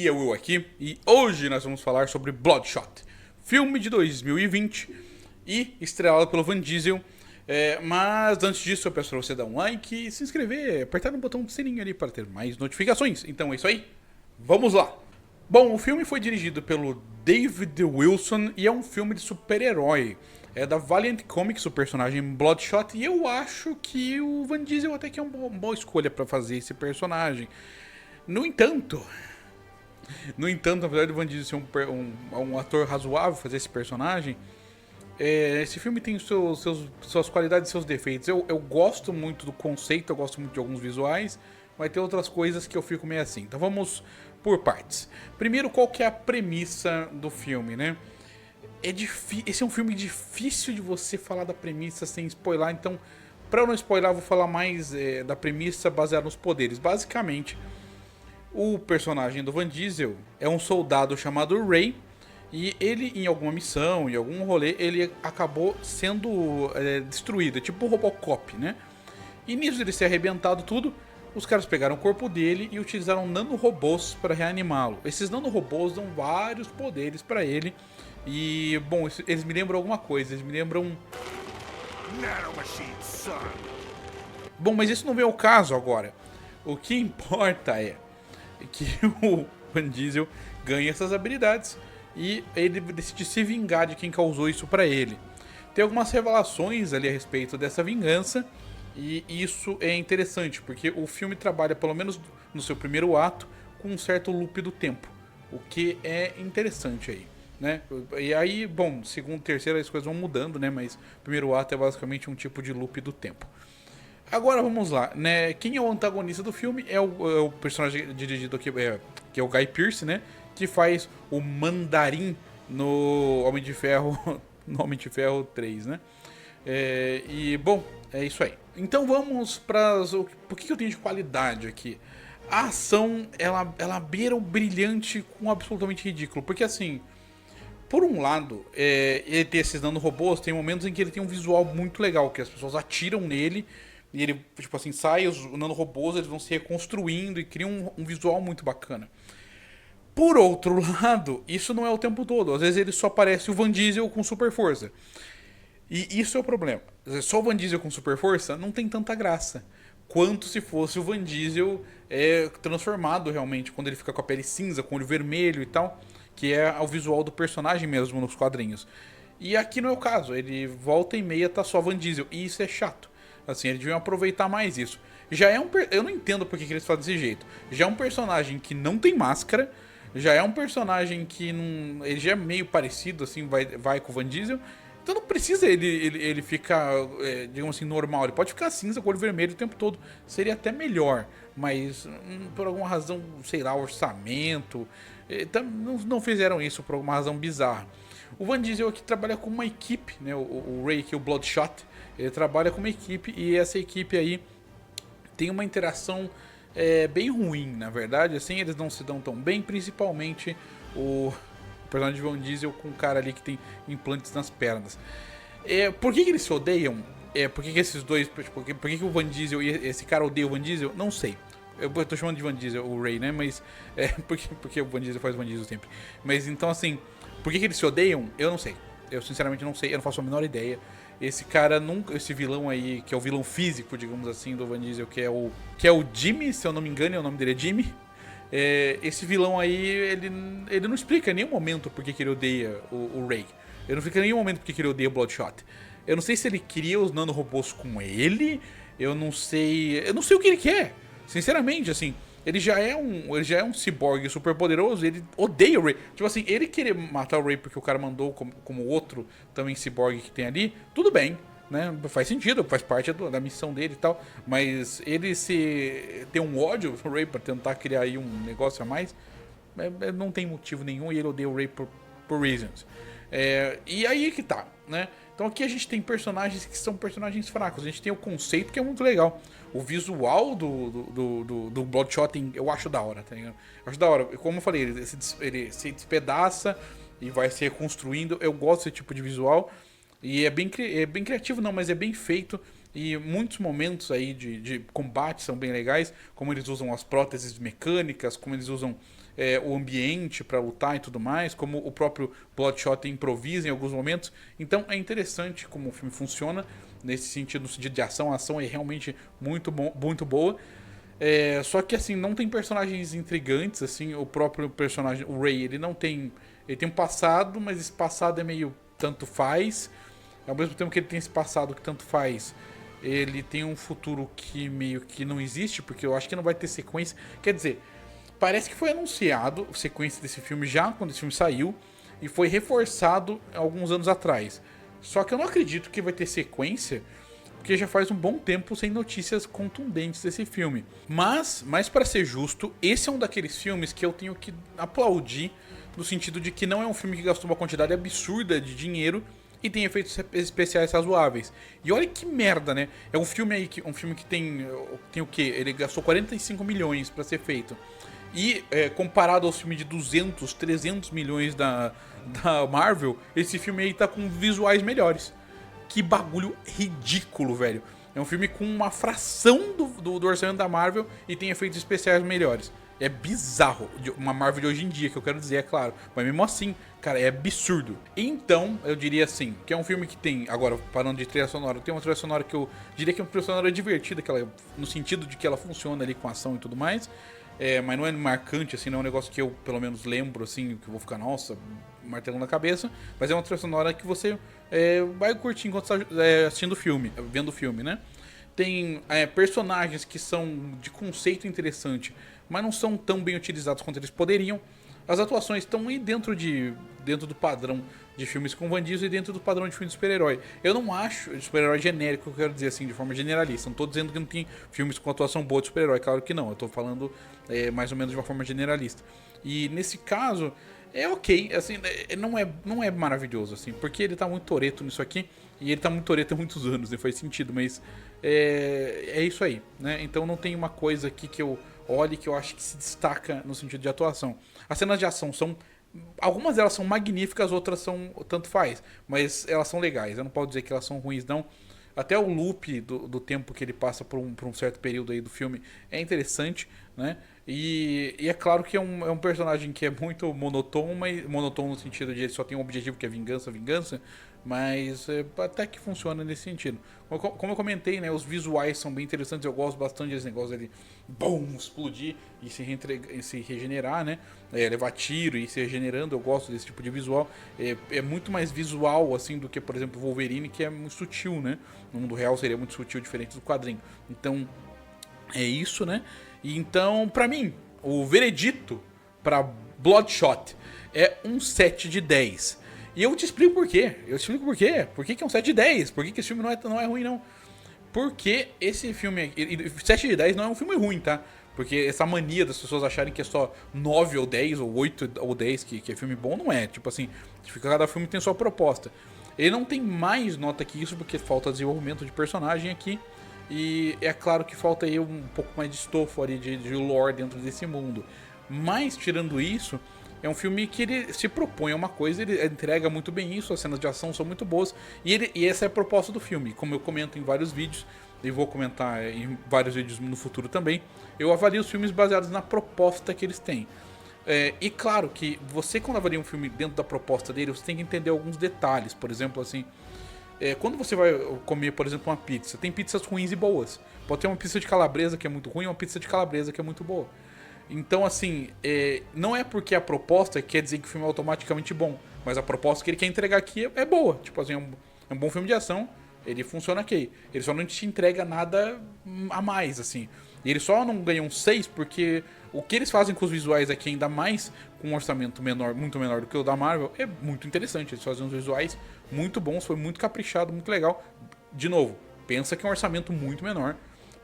dia, Will aqui, e hoje nós vamos falar sobre Bloodshot, filme de 2020 e estrelado pelo Vin Diesel. Mas antes disso eu peço para você dar um like e se inscrever, apertar no botão do sininho ali para ter mais notificações. Então é isso aí, vamos lá! Bom, o filme foi dirigido pelo David Wilson e é um filme de super-herói. É da Valiant Comics, o personagem Bloodshot, e eu acho que o Vin Diesel até que é uma boa escolha para fazer esse personagem. No entanto, apesar do Vin Diesel ser um ator razoável fazer esse personagem, esse filme tem suas qualidades e seus defeitos. Eu gosto muito do conceito, eu gosto muito de alguns visuais, mas tem outras coisas que eu fico meio assim. Então vamos por partes. Primeiro, qual que é a premissa do filme, né? Esse é um filme difícil de você falar da premissa sem spoiler, então, para eu não spoiler, eu vou falar mais da premissa baseada nos poderes. Basicamente, o personagem do Vin Diesel é um soldado chamado Ray, e ele, em alguma missão, em algum rolê, ele acabou sendo destruído, tipo o Robocop, né? E nisso ele ser arrebentado tudo, os caras pegaram o corpo dele e utilizaram nanorobôs para reanimá-lo. Esses nanorobôs dão vários poderes para ele. E, bom, eles me lembram alguma coisa, eles me lembram... Bom, mas isso não vem ao caso agora. O que importa é que o Vin Diesel ganha essas habilidades e ele decide se vingar de quem causou isso pra ele. Tem algumas revelações ali a respeito dessa vingança e isso é interessante, porque o filme trabalha, pelo menos no seu primeiro ato, com um certo loop do tempo, o que é interessante aí, né? E aí, bom, segundo, terceiro as coisas vão mudando, né? Mas o primeiro ato é basicamente um tipo de loop do tempo. Agora vamos lá, né? Quem é o antagonista do filme é o personagem dirigido aqui, que é o Guy Pearce, né? Que faz o Mandarim no Homem de Ferro, no Homem de Ferro 3, né? E bom, é isso aí. Então vamos para por que eu tenho de qualidade aqui? A ação, ela beira o brilhante com absolutamente ridículo, porque assim, por um lado, ele tem esses nanorobôs, tem momentos em que ele tem um visual muito legal, que as pessoas atiram nele e ele, tipo assim, sai, os nanorobôs eles vão se reconstruindo e criam um visual muito bacana. Por outro lado, isso não é o tempo todo. Às vezes ele só parece o Vin Diesel com super força. E isso é o problema. Só o Vin Diesel com super força não tem tanta graça quanto se fosse o Vin Diesel transformado realmente, quando ele fica com a pele cinza, com o olho vermelho e tal, que é o visual do personagem mesmo nos quadrinhos. E aqui não é o caso. Ele volta e meia tá só Vin Diesel. E isso é chato. Assim, eles deviam aproveitar mais isso. Já é eu não entendo por que eles fazem desse jeito. Já é um personagem que não tem máscara. Já é um personagem que não, ele já é meio parecido, assim, vai com o Vin Diesel. Então não precisa ele ficar, digamos assim, normal. Ele pode ficar cinza com o olho vermelho o tempo todo. Seria até melhor. Mas por alguma razão, sei lá, orçamento. Não fizeram isso por alguma razão bizarra. O Vin Diesel aqui trabalha com uma equipe, né? O Ray, que é o Bloodshot. Ele trabalha com uma equipe e essa equipe aí tem uma interação bem ruim, na verdade. Assim, eles não se dão tão bem, principalmente o personagem de Vin Diesel com um cara ali que tem implantes nas pernas. Por que eles se odeiam? Por que esses dois... Por que o Vin Diesel e esse cara odeiam o Vin Diesel? Não sei. Eu tô chamando de Vin Diesel, o Ray, né? Mas porque o Vin Diesel faz o Vin Diesel sempre. Mas então, assim, por que eles se odeiam? Eu não sei. Eu sinceramente não sei, eu não faço a menor ideia. Esse cara nunca, esse vilão aí, que é o vilão físico, digamos assim, do Vin Diesel, que é o Jimmy, se eu não me engano, o nome dele é Jimmy. Esse vilão aí, ele não explica em nenhum momento por que ele odeia o Ray. Ele não explica em nenhum momento por que ele odeia o Bloodshot. Eu não sei se ele queria os nanorobôs com ele, eu não sei o que ele quer. Sinceramente, assim, ele já é um ciborgue super poderoso, ele odeia o Ray. Tipo assim, ele querer matar o Ray porque o cara mandou como outro também ciborgue que tem ali, tudo bem, né? Faz sentido, faz parte da missão dele e tal. Mas ele se ter um ódio pro Ray pra tentar criar aí um negócio a mais, não tem motivo nenhum e ele odeia o Ray por reasons. E aí que tá, né? Então aqui a gente tem personagens que são personagens fracos. A gente tem o conceito que é muito legal. O visual do Bloodshot eu acho da hora, tá ligado? Eu acho da hora. Como eu falei, ele se despedaça e vai se reconstruindo. Eu gosto desse tipo de visual. E é bem criativo, não, mas é bem feito. E muitos momentos aí de combate são bem legais. Como eles usam as próteses mecânicas, como eles usam o ambiente para lutar e tudo mais, como o próprio Bloodshot improvisa em alguns momentos. Então é interessante como o filme funciona nesse sentido, no sentido de ação. A ação é realmente muito boa. Só que assim, não tem personagens intrigantes, assim, o próprio personagem, o Ray, ele não tem. Ele tem um passado, mas esse passado é meio tanto faz. Ao mesmo tempo que ele tem esse passado que tanto faz, ele tem um futuro que meio que não existe, porque eu acho que não vai ter sequência. Quer dizer, parece que foi anunciado a sequência desse filme já quando esse filme saiu, e foi reforçado alguns anos atrás. Só que eu não acredito que vai ter sequência, porque já faz um bom tempo sem notícias contundentes desse filme. Mas para ser justo, esse é um daqueles filmes que eu tenho que aplaudir, no sentido de que não é um filme que gastou uma quantidade absurda de dinheiro e tem efeitos especiais razoáveis. E olha que merda, né? É um filme aí um filme que tem o quê? Ele gastou 45 milhões para ser feito. E comparado ao filme de 200, 300 milhões da Marvel, esse filme aí tá com visuais melhores. Que bagulho ridículo, velho. É um filme com uma fração do orçamento da Marvel e tem efeitos especiais melhores. É bizarro. Uma Marvel de hoje em dia, que eu quero dizer, é claro. Mas mesmo assim, cara, é absurdo. Então, eu diria assim, que é um filme que tem, agora, parando de trilha sonora, tem uma trilha sonora que eu diria que é uma trilha sonora divertida, que ela, no sentido de que ela funciona ali com ação e tudo mais. Mas não é marcante, assim, não é um negócio que eu, pelo menos, lembro, assim, que eu vou ficar, nossa, martelando na cabeça. Mas é uma trilha sonora que você vai curtir enquanto está assistindo o filme, vendo o filme, né? Tem personagens que são de conceito interessante, mas não são tão bem utilizados quanto eles poderiam. As atuações estão aí dentro do padrão de filmes com Van Diesel e dentro do padrão de filme de super-herói. Eu não acho de super-herói genérico, eu quero dizer assim, de forma generalista. Não estou dizendo que não tem filmes com atuação boa de super-herói, claro que não. Eu estou falando mais ou menos de uma forma generalista. E nesse caso, é ok, assim, não é maravilhoso, assim, porque ele tá muito toreto nisso aqui, e ele tá muito toreto há muitos anos, né, faz sentido, mas é isso aí, né, então não tem uma coisa aqui que eu olhe que eu acho que se destaca no sentido de atuação. As cenas de ação são, algumas delas são magníficas, outras são tanto faz, mas elas são legais, eu não posso dizer que elas são ruins, não. Até o loop do tempo que ele passa por um certo período aí do filme é interessante, né? E é claro que é um personagem que é muito monotônico, mas monotônico no sentido de ele só tem um objetivo que é vingança, mas até que funciona nesse sentido. Como eu comentei, né, os visuais são bem interessantes, eu gosto bastante desse negócio de bom, explodir e se regenerar, né? Levar tiro e se regenerando, eu gosto desse tipo de visual. É muito mais visual, assim, do que, por exemplo, o Wolverine, que é muito sutil, né? No mundo real seria muito sutil, diferente do quadrinho. Então, é isso, né? E então, pra mim, o veredito pra Bloodshot é um 7 de 10. E eu te explico por quê. Por que é um 7 de 10? Por que esse filme não é ruim, não? Porque esse filme... 7 de 10 não é um filme ruim, tá? Porque essa mania das pessoas acharem que é só 9 ou 10, ou 8 ou 10, que é filme bom, não é. Tipo assim, cada filme tem sua proposta. Ele não tem mais nota que isso, porque falta desenvolvimento de personagem aqui. E é claro que falta aí um pouco mais de estofo ali, de lore dentro desse mundo. Mas, tirando isso, é um filme que ele se propõe a uma coisa, ele entrega muito bem isso, as cenas de ação são muito boas. E essa é a proposta do filme. Como eu comento em vários vídeos, e vou comentar em vários vídeos no futuro também, eu avalio os filmes baseados na proposta que eles têm. E claro que você, quando avalia um filme dentro da proposta dele, você tem que entender alguns detalhes. Por exemplo, assim, quando você vai comer, por exemplo, uma pizza, tem pizzas ruins e boas. Pode ter uma pizza de calabresa que é muito ruim e uma pizza de calabresa que é muito boa. Então, assim, não é porque a proposta quer dizer que o filme é automaticamente bom, mas a proposta que ele quer entregar aqui é boa. Tipo assim, é um bom filme de ação, ele funciona ok. Ele só não te entrega nada a mais, assim. E ele só não ganha um 6 porque o que eles fazem com os visuais aqui, ainda mais com um orçamento menor, muito menor do que o da Marvel, é muito interessante. Eles fazem uns visuais muito bons, foi muito caprichado, muito legal. De novo, pensa que é um orçamento muito menor,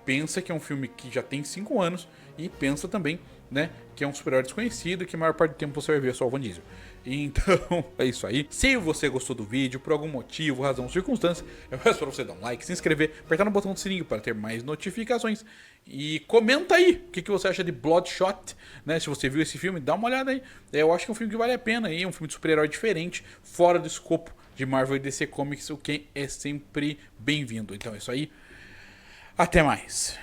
pensa que é um filme que já tem 5 anos e pensa também, né, que é um super-herói desconhecido que a maior parte do tempo você vai ver só o Van Diesel. Então, é isso aí. Se você gostou do vídeo, por algum motivo, razão, circunstância, eu peço pra você dar um like, se inscrever, apertar no botão do sininho para ter mais notificações. E comenta aí o que você acha de Bloodshot, né? Se você viu esse filme, dá uma olhada aí. Eu acho que é um filme que vale a pena aí, é um filme de super-herói diferente, fora do escopo de Marvel e DC Comics, o que é sempre bem-vindo. Então é isso aí. Até mais.